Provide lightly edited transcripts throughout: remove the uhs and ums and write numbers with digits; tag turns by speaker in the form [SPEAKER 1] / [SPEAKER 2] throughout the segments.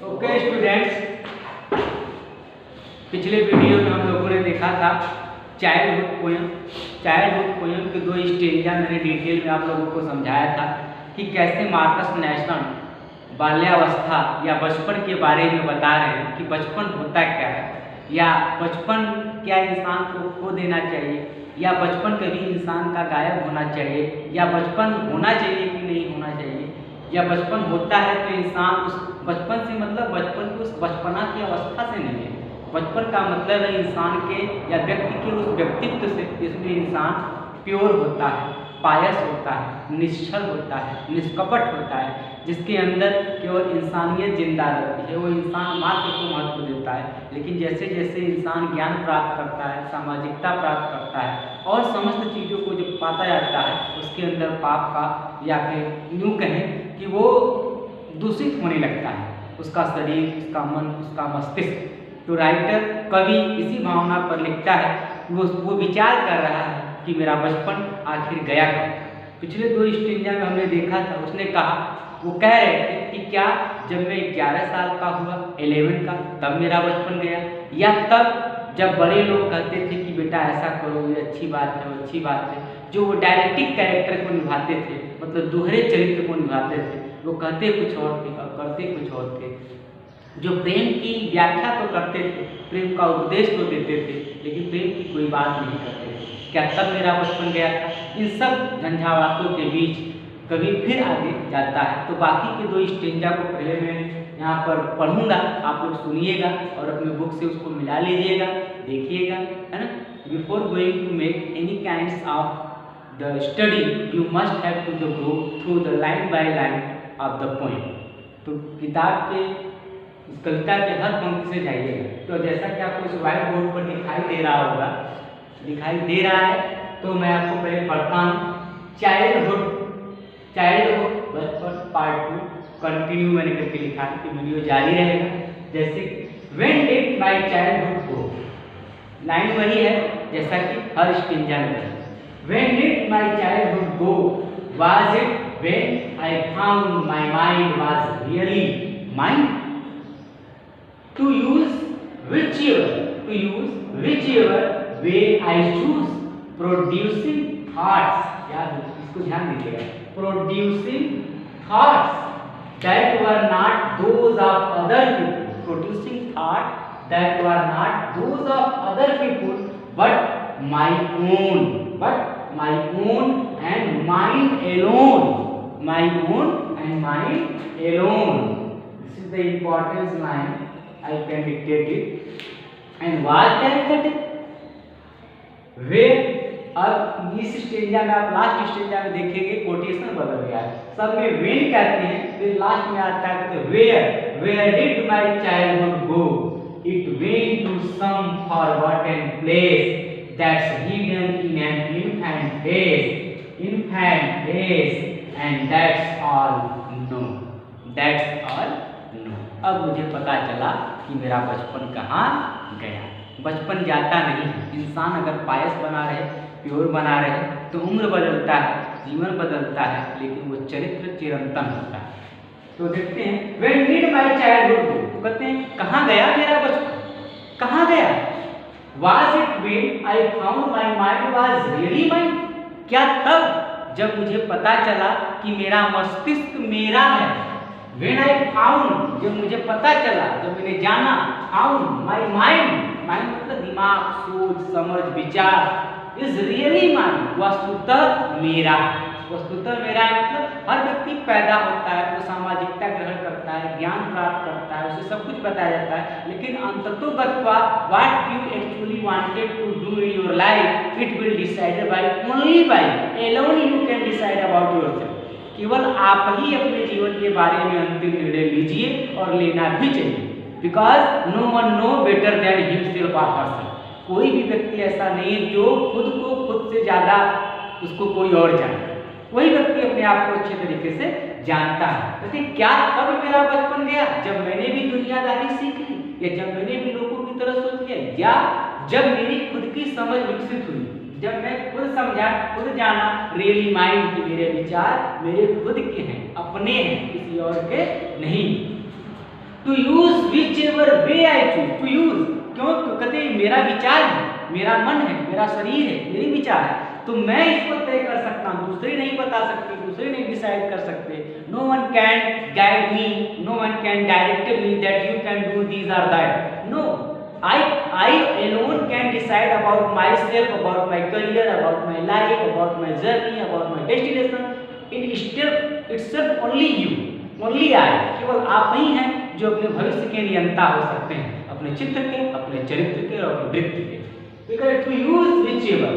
[SPEAKER 1] Okay students, पिछले video में हम लोगों ने देखा था चाइल्डहुड पोएम के 2 स्टेंजा मैंने डिटेल में आप लोगों को समझाया था कि कैसे मार्कस नेशन बाल्यावस्था या बचपन के बारे में बता रहे हैं कि बचपन होता क्या है, या बचपन क्या इंसान को खो देना चाहिए, या बचपन कभी इंसान का गायब होना चाहिए, या बचपन होना चाहिए कि नहीं होना चाहिए, या बचपन होता है तो इंसान उस बचपन से मतलब बचपन की उस बचपना की अवस्था से नहीं है। बचपन का मतलब है इंसान के या व्यक्ति के उस व्यक्तित्व से जिसमें इंसान प्योर होता है, पायस होता है, निश्चल होता है, निष्कपट होता है, जिसके अंदर केवल इंसानियत जिंदा रहती है। वो इंसान मात्र को महत्व देता है। लेकिन जैसे जैसे इंसान ज्ञान प्राप्त करता है, सामाजिकता प्राप्त करता है और समस्त चीज़ों को जब पाता जाता है, उसके अंदर पाप का या फिर यूँ कहें कि वो दूषित होने लगता है, उसका शरीर, उसका मन, उसका मस्तिष्क। तो राइटर कवि इसी भावना पर लिखता है कि वो विचार कर रहा है कि मेरा बचपन आखिर गया कब। पिछले 2 स्टेंजा में हमने देखा था, उसने कहा, वो कह रहे थे कि क्या जब मैं 11 साल का हुआ, 11 का, तब मेरा बचपन गया, या तब जब बड़े लोग कहते थे कि बेटा ऐसा करो, ये अच्छी बात है, वो अच्छी बात है, जो वो डायलेक्टिक कैरेक्टर को निभाते थे, मतलब दोहरे चरित्र को निभाते थे, वो कहते कुछ और थे और करते कुछ और थे। जो प्रेम की व्याख्या तो करते थे, प्रेम का उपदेश तो देते थे, लेकिन प्रेम की कोई बात नहीं करते थे। क्या तब मेरा बचपन गया था? इन सब झंझावातों के बीच कभी फिर आगे जाता है। तो बाकी के 2 स्टेंजा को पहले मैं यहाँ पर पढ़ूंगा, आप लोग सुनिएगा और अपने बुक से उसको मिला लीजिएगा, देखिएगा, है ना। Before going to make any kinds of the study you must have to go through the line by line of the poem. तो किताब के इस कविता के हर पंक्ति से जाइएगा। तो जैसा कि आपको इस व्हाइट बोर्ड पर दिखाई दे रहा होगा, दिखाई दे रहा है, तो मैं आपको पहले पढ़ता हूँ। चाइल्डहुड बचपन पार्ट 2 कंटिन्यू मैंने करके लिखा है कि वीडियो जारी रहेगा। जैसे when did my childhood go, line वही है जैसा कि हर स्टेंजा में है। When did my childhood go, was it when I found my mind was really mine, to use whichever way I choose, producing thoughts, याद इसको ध्यान दीजिएगा, producing thoughts that were not those of other people, producing thoughts that were not those of other people, but my own and mine alone, my own and mine alone. This is the importance line. I can dictate it. And was that where, अब इस stanza में आप last stanza में देखेंगे quotation बदल गया है। सब में वेन कहते हैं, फिर लास्ट में आता है तो where did my childhood go, it went to some forgotten place that's hidden in an infant days and that's all no. अब मुझे पता चला कि मेरा बचपन कहाँ गया। बचपन जाता नहीं। इंसान अगर पायस बना रहे, प्योर बना रहे, तो उम्र बदलता है, जीवन बदलता है, लेकिन वो चरित्र चिरंतन होता है। तो देखते हैं, व्हेन डिड माय चाइल्डहुड गो, तो कहते हैं कहाँ गया मेरा बचपन, कहाँ गया। Was it when I found my mind was really mine, क्या तब जब मुझे पता चला कि मेरा मस्तिष्क मेरा है। When I found, जब मुझे पता चला, जब मैंने जाना, found my mind मतलब दिमाग, सोच, समझ, विचार is really mine, वस्तुतः मेरा मतलब हर व्यक्ति पैदा होता है, वो सामाजिकता ग्रहण करता है, ज्ञान प्राप्त करता है, उसे सब कुछ बताया जाता है, लेकिन अंततोगत्वा what you actually wanted to do in your life, it will decided by only by alone you can decide about yourself। केवल आप ही अपने जीवन के बारे में अंतिम निर्णय लीजिए और लेना भी चाहिए। Because no one know better than himself और हरसेल्फ। कोई भी व्यक्ति ऐसा नहीं है जो खुद को खुद से ज्यादा उसको कोई और जाने। वही व्यक्ति अपने आप को अच्छे तरीके से जानता है। कहते क्या तब मेरा बचपन गया जब मैंने भी दुनियादारी सीख ली, या जब मैंने भी लोगों की तरह सोच लिया, या जब मेरी खुद की समझ विकसित हुई, जब मैं खुद समझा, खुद जाना, रियली माइंड कि मेरे विचार मेरे खुद के हैं, अपने हैं, किसी और के नहीं। To use which way I choose, to use, क्यों? कहते मेरा विचार है, मेरा मन है, मेरा शरीर है, मेरी विचार है, तो मैं इसको तय कर सकता हूँ, दूसरे नहीं बता सकते, दूसरे नहीं डिसाइड कर सकते। No one can guide me, no one can direct me that you can do this और that, no, I alone can decide about myself, about my career, about my life, about my journey, about my destination. Itself only you, only I, केवल आप ही हैं जो अपने भविष्य के नियंता हो सकते हैं, अपने चित्र के, अपने चरित्र के और अपने वृत्ति के। Because to use whichever,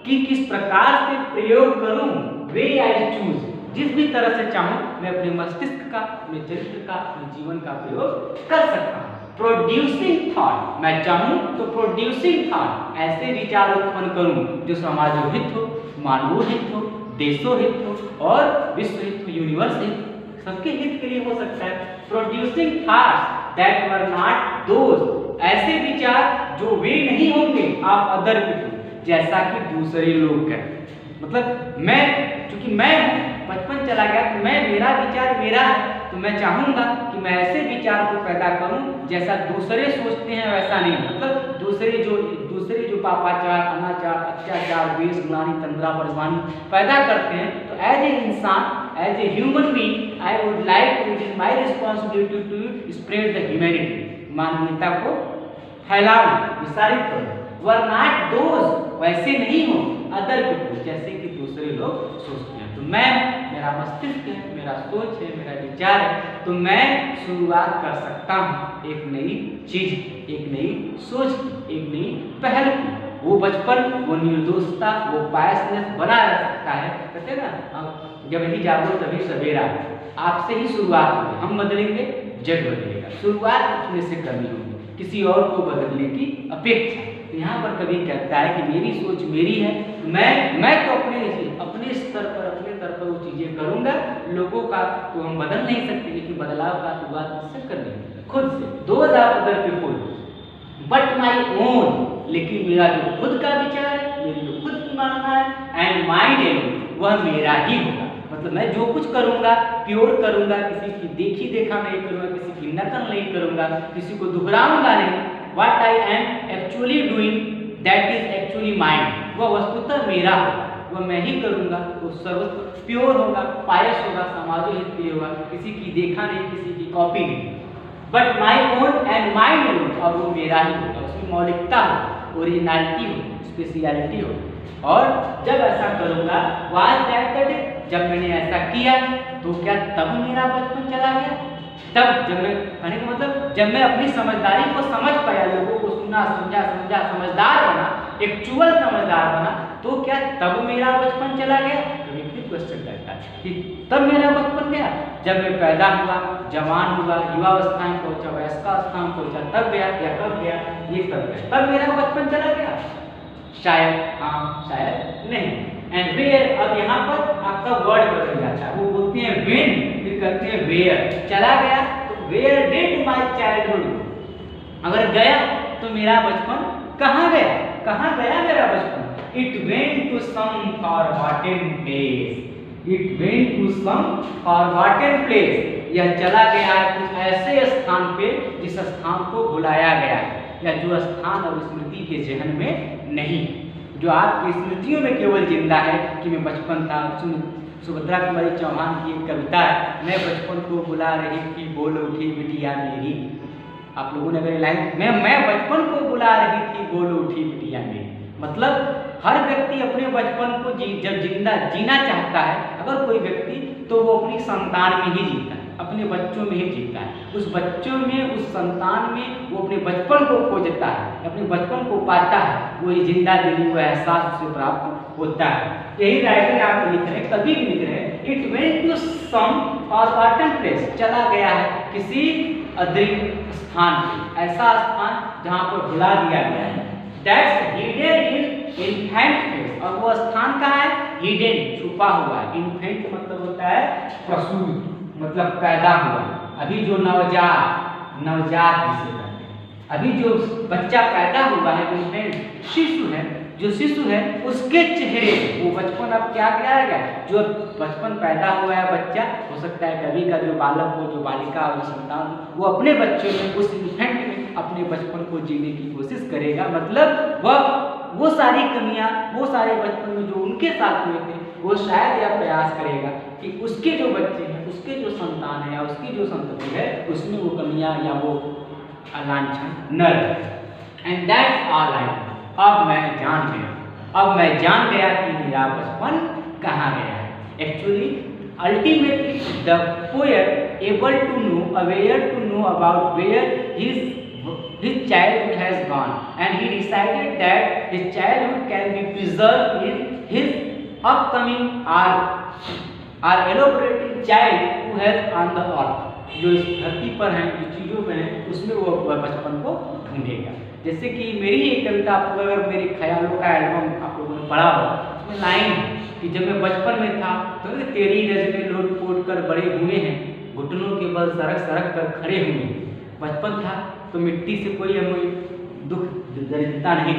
[SPEAKER 1] कि किस प्रकार से प्रयोग करूं, वे आई चूज, जिस भी तरह से चाहूं मैं अपने मस्तिष्क का, अपने चरित्र का, अपने जीवन का प्रयोग कर सकता हूं। प्रोड्यूसिंग थॉट, मैं चाहूं तो प्रोड्यूसिंग थॉट, ऐसे विचार उत्पन्न करूं जो समाजो हित हो, मानवो हित हो, देशो हित हो और विश्व हित हो, यूनिवर्स हित हो, सबके हित के लिए हो सकता है। Producing thoughts that were not those, ऐसे विचार जो वे नहीं होंगे आप अदर पीपल, जैसा कि दूसरे लोग करते। मतलब मैं, चूंकि मैं बचपन चला गया तो मैं, मेरा विचार मेरा है, तो मैं चाहूंगा कि मैं ऐसे विचार को पैदा करूं जैसा दूसरे सोचते हैं वैसा नहीं। मतलब दूसरे जो पापाचार, अनाचार, अत्याचार, द्वेष, ग्लानि, तंद्रा, परेशानी पैदा करते हैं, तो एज ए इंसान, as a human being, I would like, it is my responsibility to spread the humanity, मानवीयता को फैलाऊं, विस्तारित करूं। वर नॉट दोज, वैसे नहीं हो अदर पीपल, जैसे कि दूसरे लोग सोचते हैं। तो मैं, मेरा मस्तिष्क है, मेरा सोच है, मेरा विचार है, तो मैं शुरुआत कर सकता हूँ एक नई चीज, एक नई सोच, एक नई पहल की। वो बचपन, वो निर्दोषता, वो बायसनेस बना रह सकता है। कहते ना, जब ही जागो तभी सवेरा, आपसे ही शुरुआत होगी, हम बदलेंगे जग बदलेगा। शुरुआत अपने से करनी होगी, किसी और को बदलने की अपेक्षा। यहाँ पर कभी कहता है कि मेरी सोच मेरी है, मैं तो अपने स्तर पर, अपने स्तर पर वो चीजें करूंगा। लोगों का तो हम बदल नहीं सकते, लेकिन बदलाव का शुरुआत किससे करनी है? खुद से। 2000 other people but my own, लेकिन मेरा जो खुद का विचार है, मेरी जो खुद की मानना है, एंड माइंड एलोन, वह मेरा ही होगा। मतलब मैं जो कुछ करूंगा प्योर करूंगा, किसी की देखी देखा नहीं करूंगा, किसी की नकल नहीं करूंगा, किसी को दोहराऊंगा नहीं। What I am actually doing, that is actually mine, वह वस्तुतः मेरा होगा, वह मैं ही करूंगा, वो सर्वत्र प्योर होगा, पायस होगा, समाजो हित के लिए होगा, किसी की देखा नहीं, किसी की कॉपी नहीं। But my own and mind own, और वो मेरा ही होगा, उसकी मौलिकता हो, ओरिजिनलिटी हो, स्पेशलिटी हो। और जब ऐसा करूंगा, वाज दैट द डे, जब मैंने ऐसा किया, तो क्या तब मेरा बचपन चला गया? तब जब मैं, कहने का मतलब जब मैं अपनी समझदारी को समझ पाया, लोगों को सुना, समझा, समझदार बना, एक्चुअल समझदार बना, तो क्या तब मेरा बचपन चला गया? कभी भी क्वेश्चन करता है कि तब मेरा बचपन गया? जब मैं पैदा हुआ, जवान हुआ, युवावस्था में पहुंचा, वयस्कावस्था में पहुंचा, तब गया या कब गया? ये तब गया, तब मेरा बचपन चला गया? शायद हाँ, शायद नहीं। एंड वेयर, अब यहाँ पर आपका वर्ड बदल जाता है, वो बोलते हैं व्हेन, फिर करते हैं वेयर। चला गया तो वेयर डिड माय चाइल्डहुड, अगर गया तो मेरा बचपन कहाँ गया? कहाँ गया मेरा बचपन? It went to some forgotten place, it went to some forgotten place, यह चला गया है कुछ ऐसे स्थान पे जिस स्थान को भुलाया गया है, या जो स्थान और स्मृति के जहन में नहीं, जो आपकी स्मृतियों में केवल जिंदा है कि मैं बचपन था। सुभद्रा कुमारी चौहान की एक कविता है, मैं बचपन को बुला रही थी, बोल उठी बिटिया मेरी। आप लोगों ने अगर लाइन, मैं बचपन को बुला रही थी, बोल उठी बिटिया मेरी। मतलब हर व्यक्ति अपने बचपन को जब जिंदा जीना चाहता है, अगर कोई व्यक्ति, तो वो अपनी संतान में ही जीता है, अपने बच्चों में ही जीता है। उस बच्चों में, उस संतान में वो अपने बचपन को खोजता है, अपने बचपन को पाता है, वो जिंदा दिली, वो एहसास उसे प्राप्त होता है। यही राइटर आप लिख रहे हैं, कभी भी लिख रहे हैं, it went to some forgotten place, चला गया है किसी अदृश्य स्थान पे, ऐसा स्थान जहाँ पर भुला दिया गया है। That's hidden in infant phase, और वो स्थान कहाँ है? हिडन, छुपा हुआ है। इन्फेंट मतलब होता है प्रसूत, मतलब पैदा हुआ, अभी जो नवजात जिसे कहते हैं, अभी जो बच्चा पैदा हुआ है, इन्फेंट शिशु है, जो शिशु है उसके चेहरे, वो बचपन अब क्या आएगा, जो बचपन पैदा हुआ है बच्चा, हो सकता है कभी का जो बालक हो, जो बालिका हो, संतान हो, वो अपने बच्चों में, उस इन्फेंट में अपने बचपन को जीने की कोशिश करेगा। मतलब वह वो सारी कमियां, वो सारे बचपन में जो उनके साथ हुए थे, वो शायद यह प्रयास करेगा कि उसके जो बच्चे हैं, उसके जो संतान है या उसकी जो संतति है, उसमें वो कमियां या वो अलांछन न रहे। And that's all I know. अब मैं जान गया कि मेरा बचपन कहाँ गया है। Actually ultimately the poet able to know, aware to know about where his childhood has gone, and he decided that his childhood can be preserved in his upcoming or elaborating child who has on the earth। जो इस धरती पर हैं, जो चीज़ों में हैं, उसमें वो बचपन को ढूंढेगा। जैसे कि मेरी एक कविता, आपको अगर मेरे ख्यालों का एल्बम आप लोगों ने पढ़ा हो, उसमें लाइन कि जब मैं बचपन में था तो तेरी रज में लोट पोट कर बड़े हुए हैं, घुटनों के बल सरक सरक कर खड़े हुए। बचपन था तो मिट्टी से कोई हमें दुख दरिद्रता नहीं,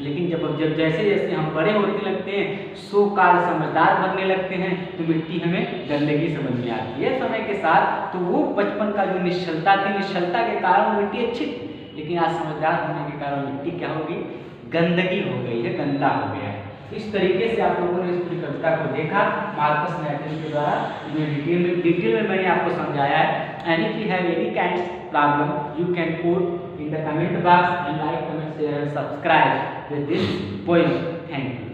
[SPEAKER 1] लेकिन जब जैसे जैसे हम बड़े होने लगते हैं, सो काल समझदार बनने लगते हैं, तो मिट्टी हमें गंदगी समझ में आती है समय के साथ। तो वो बचपन का जो निश्चलता थी, निश्चलता के कारण मिट्टी अच्छी थी, लेकिन आज समझदार होने के कारण मिट्टी क्या होगी, गंदगी हो गई है, गंदा हो गया है। इस तरीके से आप लोगों ने इस पूरी कविता को देखा मार्कस नैटन के द्वारा, डिटेल में मैंने आपको समझाया है। And if you have any kind problem, you can put in the comment box and like, comment, share and subscribe with this poem. Thank you.